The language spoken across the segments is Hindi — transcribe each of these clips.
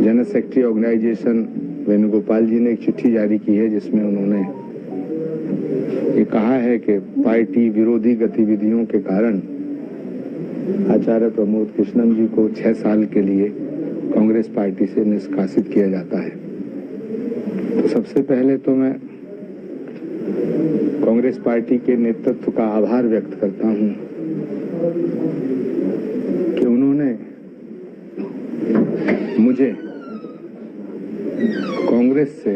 जनरल सेक्रेटरी ऑर्गेनाइजेशन वेणुगोपाल जी ने एक चिट्ठी जारी की है जिसमें उन्होंने ये कहा है कि पार्टी विरोधी गतिविधियों के कारण आचार्य प्रमोद कृष्णन जी को 6 साल के लिए कांग्रेस पार्टी से निष्कासित किया जाता है। तो सबसे पहले तो मैं कांग्रेस पार्टी के नेतृत्व का आभार व्यक्त करता हूं कि उन्होंने मुझे कांग्रेस से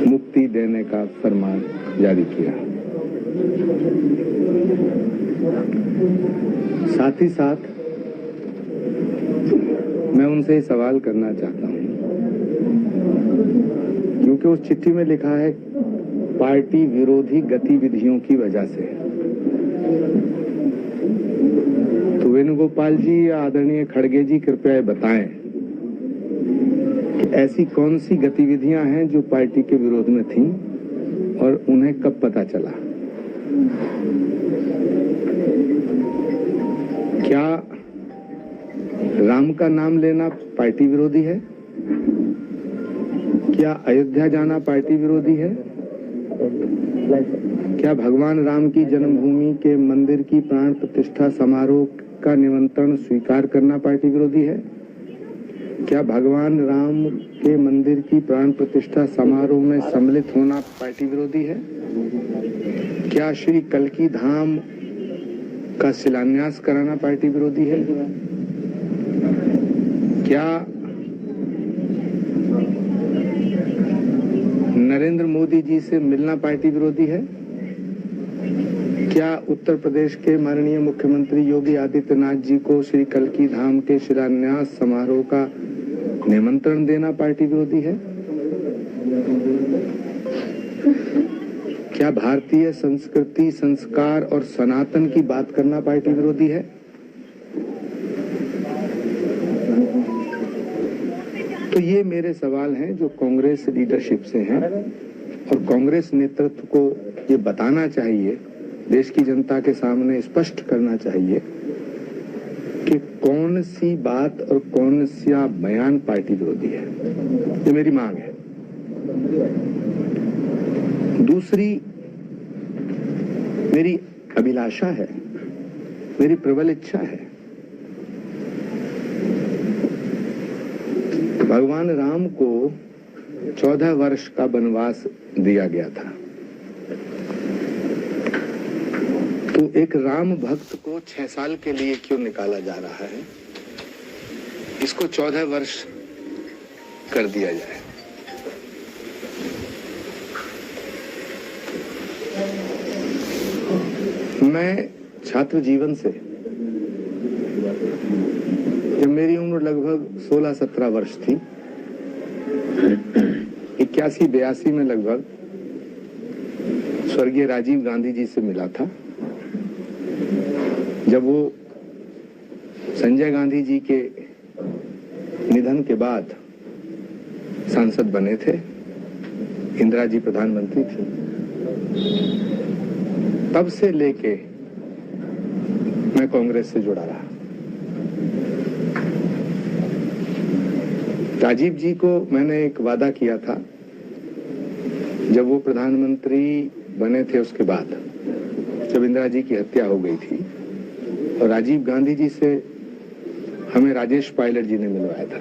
मुक्ति देने का फरमान जारी किया। साथ ही साथ मैं उनसे सवाल करना चाहता हूं, क्योंकि उस चिट्ठी में लिखा है पार्टी विरोधी गतिविधियों की वजह से। तो वेणुगोपाल जी या आदरणीय खड़गे जी कृपया बताएं कि ऐसी कौन सी गतिविधियां हैं जो पार्टी के विरोध में थीं और उन्हें कब पता चला। क्या राम का नाम लेना पार्टी विरोधी है? क्या अयोध्या जाना पार्टी विरोधी है? क्या भगवान राम की जन्मभूमि के मंदिर की प्राण प्रतिष्ठा समारोह का निमंत्रण स्वीकार करना पार्टी विरोधी है? क्या भगवान राम के मंदिर की प्राण प्रतिष्ठा समारोह में सम्मिलित होना पार्टी विरोधी है? क्या श्री कल्की धाम का शिलान्यास कराना पार्टी विरोधी है? क्या नरेंद्र मोदी जी से मिलना पार्टी विरोधी है? क्या उत्तर प्रदेश के माननीय मुख्यमंत्री योगी आदित्यनाथ जी को श्री कल्की धाम के शिलान्यास समारोह का निमंत्रण देना पार्टी विरोधी है? क्या भारतीय संस्कृति, संस्कार और सनातन की बात करना पार्टी विरोधी है? तो ये मेरे सवाल हैं जो कांग्रेस लीडरशिप से हैं और कांग्रेस नेतृत्व को ये बताना चाहिए, देश की जनता के सामने स्पष्ट करना चाहिए कि कौन सी बात और कौन सा बयान पार्टी विरोधी है। ये मेरी मांग है। दूसरी मेरी अभिलाषा है, मेरी प्रबल इच्छा है, भगवान राम को 14 वर्ष का वनवास दिया गया था। तो एक राम भक्त को 6 साल के लिए क्यों निकाला जा रहा है? इसको 14 वर्ष कर दिया जाए। मैं छात्र जीवन से, जब मेरी उम्र लगभग 16-17 वर्ष थी, 81-82 में लगभग स्वर्गीय राजीव गांधी जी से मिला था, जब वो संजय गांधी जी के निधन के बाद सांसद बने थे, इंदिरा जी प्रधानमंत्री थी। तब से लेके मैं कांग्रेस से जुड़ा रहा। राजीव जी को मैंने एक वादा किया था जब वो प्रधानमंत्री बने थे, उसके बाद जब इंदिरा जी की हत्या हो गई थी और राजीव गांधी जी से हमें राजेश पायलट जी ने मिलवाया था।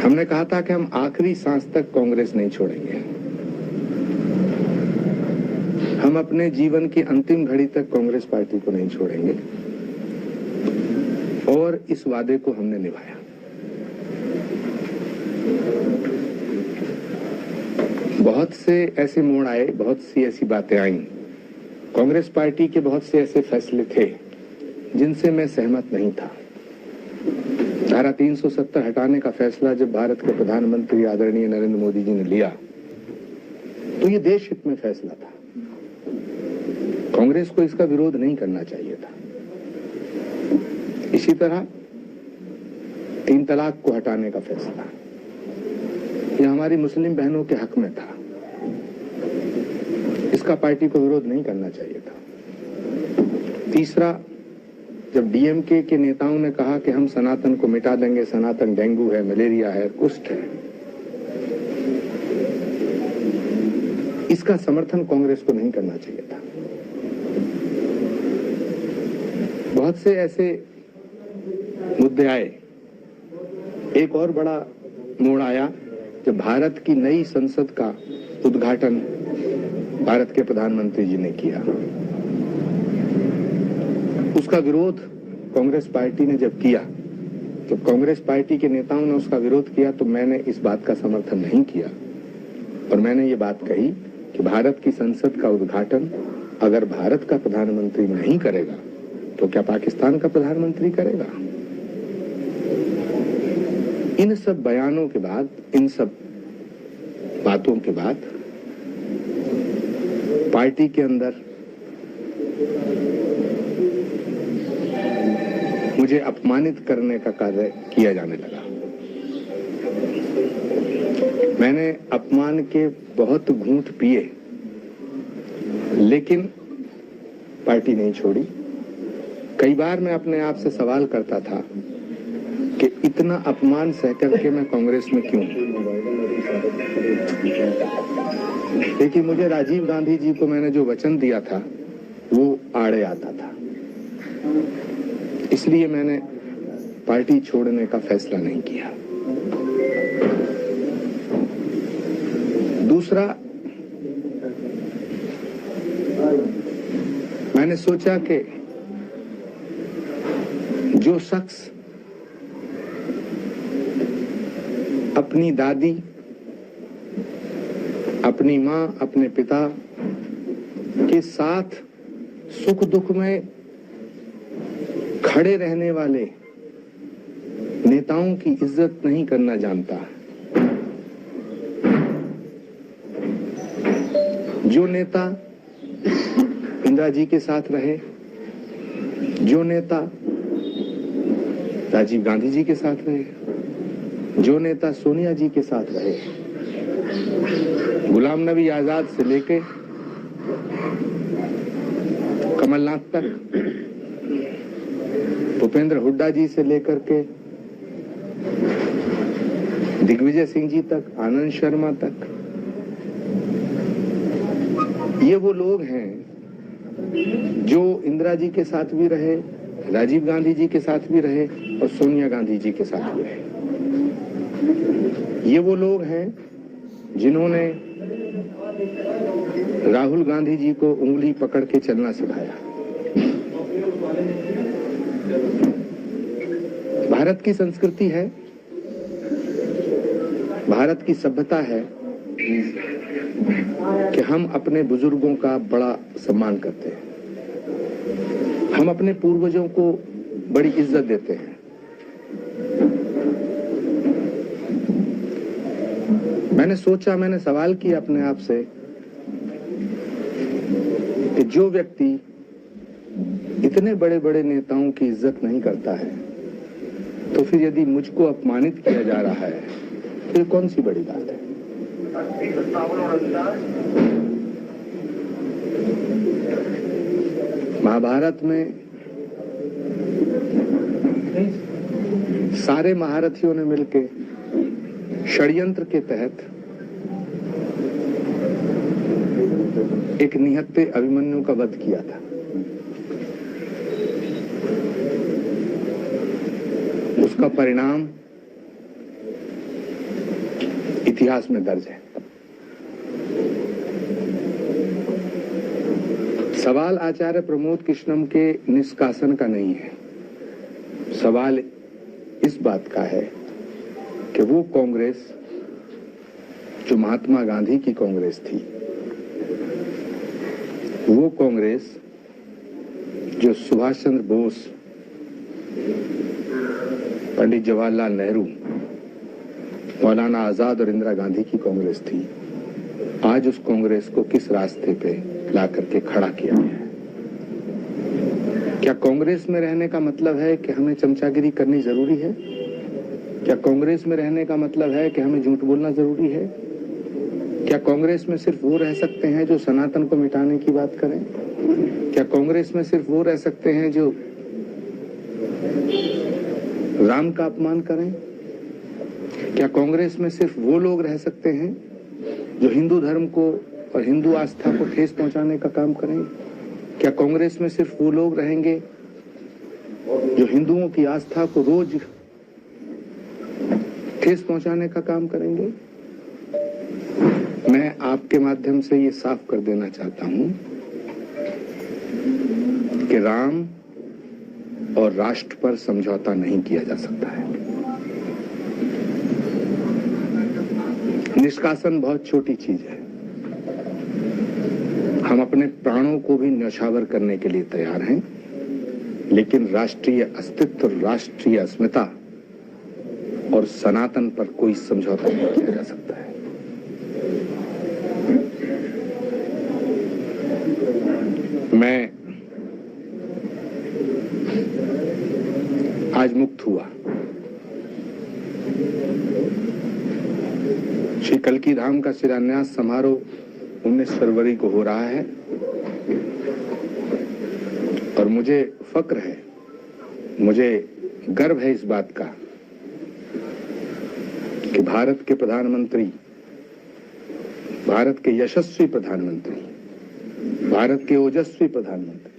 हमने कहा था कि हम आखिरी सांस तक कांग्रेस नहीं छोड़ेंगे, हम अपने जीवन की अंतिम घड़ी तक कांग्रेस पार्टी को नहीं छोड़ेंगे, और इस वादे को हमने निभाया। बहुत से ऐसे मोड़ आए, बहुत सी ऐसी बातें आईं, कांग्रेस पार्टी के बहुत से ऐसे फैसले थे जिनसे मैं सहमत नहीं था। धारा 370 हटाने का फैसला जब भारत के प्रधानमंत्री आदरणीय नरेंद्र मोदी जी ने लिया तो ये देश हित में फैसला था। कांग्रेस को इसका विरोध नहीं करना चाहिए था। इसी तरह 3 तलाक को हटाने का फैसला, यह हमारी मुस्लिम बहनों के हक में था, इसका पार्टी को विरोध नहीं करना चाहिए था। तीसरा, जब डीएमके के नेताओं ने कहा कि हम सनातन को मिटा देंगे, सनातन डेंगू है, मलेरिया है, कुष्ठ है, इसका समर्थन कांग्रेस को नहीं करना चाहिए था। बहुत से ऐसे मुद्दे आए। एक और बड़ा मोड़ आया जब भारत की नई संसद का उद्घाटन भारत के प्रधानमंत्री जी ने किया। उसका विरोध कांग्रेस पार्टी ने जब किया, जब कांग्रेस पार्टी के नेताओं ने उसका विरोध किया, तो मैंने इस बात का समर्थन नहीं किया और मैंने ये बात कही कि भारत की संसद का उद्घाटन अगर भारत का प्रधानमंत्री नहीं करेगा तो क्या पाकिस्तान का प्रधानमंत्री करेगा? इन सब बयानों के बाद, इन सब बातों के बाद पार्टी के अंदर मुझे अपमानित करने का कार्य किया जाने लगा। मैंने अपमान के बहुत घूंट पिए, लेकिन पार्टी नहीं छोड़ी। कई बार मैं अपने आप से सवाल करता था कि इतना अपमान सह करके मैं कांग्रेस में क्यों? लेकिन मुझे राजीव गांधी जी को मैंने जो वचन दिया था वो आड़े आता था, इसलिए मैंने पार्टी छोड़ने का फैसला नहीं किया। दूसरा, मैंने सोचा कि जो शख्स अपनी दादी, अपनी मां, अपने पिता के साथ सुख दुख में खड़े रहने वाले नेताओं की इज्जत नहीं करना जानता, जो नेता इंदिरा जी के साथ रहे, जो नेता राजीव गांधी जी के साथ रहे, जो नेता सोनिया जी के साथ रहे, गुलाम नबी आजाद से लेके कमलनाथ तक, भूपेंद्र हुड्डा जी से लेकर के दिग्विजय सिंह जी तक, आनंद शर्मा तक, ये वो लोग हैं जो इंदिरा जी के साथ भी रहे, राजीव गांधी जी के साथ भी रहे और सोनिया गांधी जी के साथ भी रहे। ये वो लोग हैं जिन्होंने राहुल गांधी जी को उंगली पकड़ के चलना सिखाया। भारत की संस्कृति है, भारत की सभ्यता है कि हम अपने बुजुर्गों का बड़ा सम्मान करते हैं, हम अपने पूर्वजों को बड़ी इज्जत देते हैं। मैंने सोचा, मैंने सवाल किया अपने आप से कि जो व्यक्ति इतने बड़े बड़े नेताओं की इज्जत नहीं करता है, तो फिर यदि मुझको अपमानित किया जा रहा है तो कौन सी बड़ी बात है? महाभारत में सारे महारथियों ने मिलकर षड्यंत्र के तहत एक निहत्थे अभिमन्यु का वध किया था। उसका परिणाम इतिहास में दर्ज है। सवाल आचार्य प्रमोद कृष्णम के निष्कासन का नहीं है, सवाल इस बात का है कि वो कांग्रेस जो महात्मा गांधी की कांग्रेस थी, वो कांग्रेस जो सुभाष चंद्र बोस, पंडित जवाहरलाल नेहरू, मौलाना आजाद और इंदिरा गांधी की कांग्रेस थी, आज उस कांग्रेस को किस रास्ते पे ला करके खड़ा किया गया है? क्या कांग्रेस में रहने का मतलब है कि हमें चमचागिरी करनी जरूरी है? क्या कांग्रेस में रहने का मतलब है कि हमें झूठ बोलना जरूरी है? क्या कांग्रेस में सिर्फ वो रह सकते हैं जो सनातन को मिटाने की बात करें? क्या कांग्रेस में सिर्फ वो रह सकते हैं जो राम का अपमान करें? क्या कांग्रेस में सिर्फ वो लोग रह सकते हैं जो हिंदू धर्म को और हिंदू आस्था को ठेस पहुंचाने का काम करें? क्या कांग्रेस में सिर्फ वो लोग रहेंगे जो हिंदुओं की आस्था को रोज ठेस पहुंचाने का काम करेंगे? मैं आपके माध्यम से ये साफ कर देना चाहता हूं कि राम और राष्ट्र पर समझौता नहीं किया जा सकता है। निष्कासन बहुत छोटी चीज है। हम अपने प्राणों को भी न्यौछावर करने के लिए तैयार हैं, लेकिन राष्ट्रीय अस्तित्व, राष्ट्रीय अस्मिता और सनातन पर कोई समझौता नहीं किया जा सकता है। मैं आज मुक्त हुआ। श्री कल्की धाम का शिलान्यास समारोह 19 फरवरी को हो रहा है और मुझे फक्र है, मुझे गर्व है इस बात का कि भारत के प्रधानमंत्री, भारत के यशस्वी प्रधानमंत्री, भारत के ओजस्वी प्रधानमंत्री,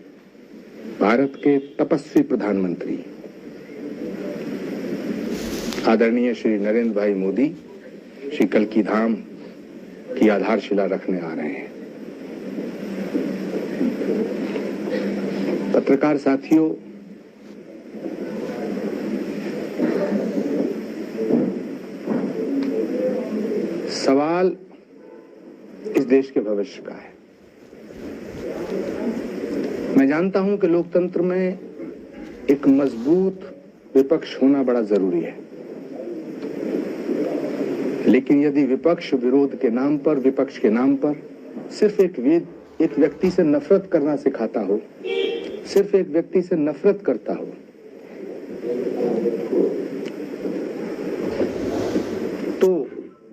भारत के तपस्वी प्रधानमंत्री आदरणीय श्री नरेंद्र भाई मोदी श्री कल्की धाम की आधारशिला रखने आ रहे हैं। पत्रकार साथियों, सवाल इस देश के भविष्य का है। मैं जानता हूं कि लोकतंत्र में एक मजबूत विपक्ष होना बड़ा जरूरी है, लेकिन यदि विपक्ष विरोध के नाम पर, विपक्ष के नाम पर सिर्फ एक व्यक्ति से नफरत करना सिखाता हो, सिर्फ एक व्यक्ति से नफरत करता हो, तो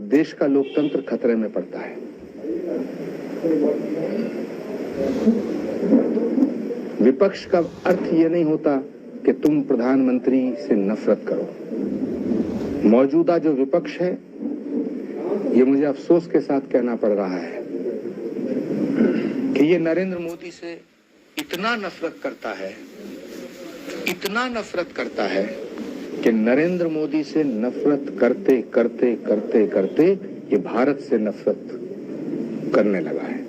देश का लोकतंत्र खतरे में पड़ता है। विपक्ष का अर्थ यह नहीं होता कि तुम प्रधानमंत्री से नफरत करो। मौजूदा जो विपक्ष है, ये मुझे अफसोस के साथ कहना पड़ रहा है कि ये नरेंद्र मोदी से इतना नफरत करता है, इतना नफरत करता है कि nरेंद्र मोदी से नफरत करते करते करते करते ये भारत से नफरत करने लगा है।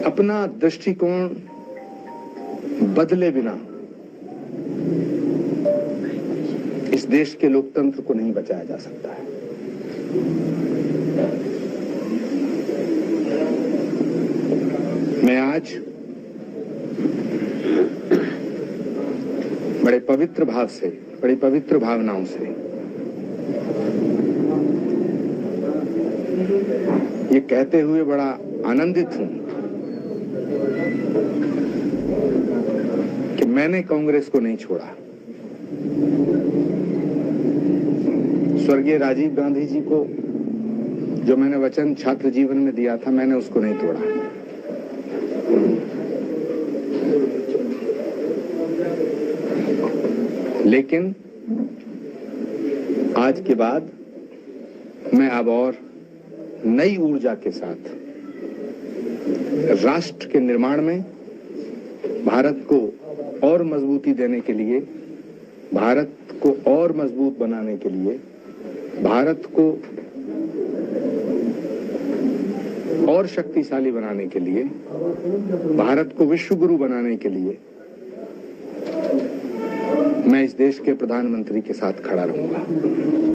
अपना दृष्टिकोण बदले बिना इस देश के लोकतंत्र को नहीं बचाया जा सकता है। मैं आज बड़े पवित्र भाव से, बड़ी पवित्र भावनाओं से ये कहते हुए बड़ा आनंदित हूं कि मैंने कांग्रेस को नहीं छोड़ा। स्वर्गीय राजीव गांधी जी को जो मैंने वचन छात्र जीवन में दिया था, मैंने उसको नहीं तोड़ा। लेकिन आज के बाद मैं अब और नई ऊर्जा के साथ राष्ट्र के निर्माण में भारत को और मजबूती देने के लिए, भारत को और मजबूत बनाने के लिए, भारत को और शक्तिशाली बनाने के लिए, भारत को विश्व गुरु बनाने के लिए मैं इस देश के प्रधानमंत्री के साथ खड़ा रहूंगा।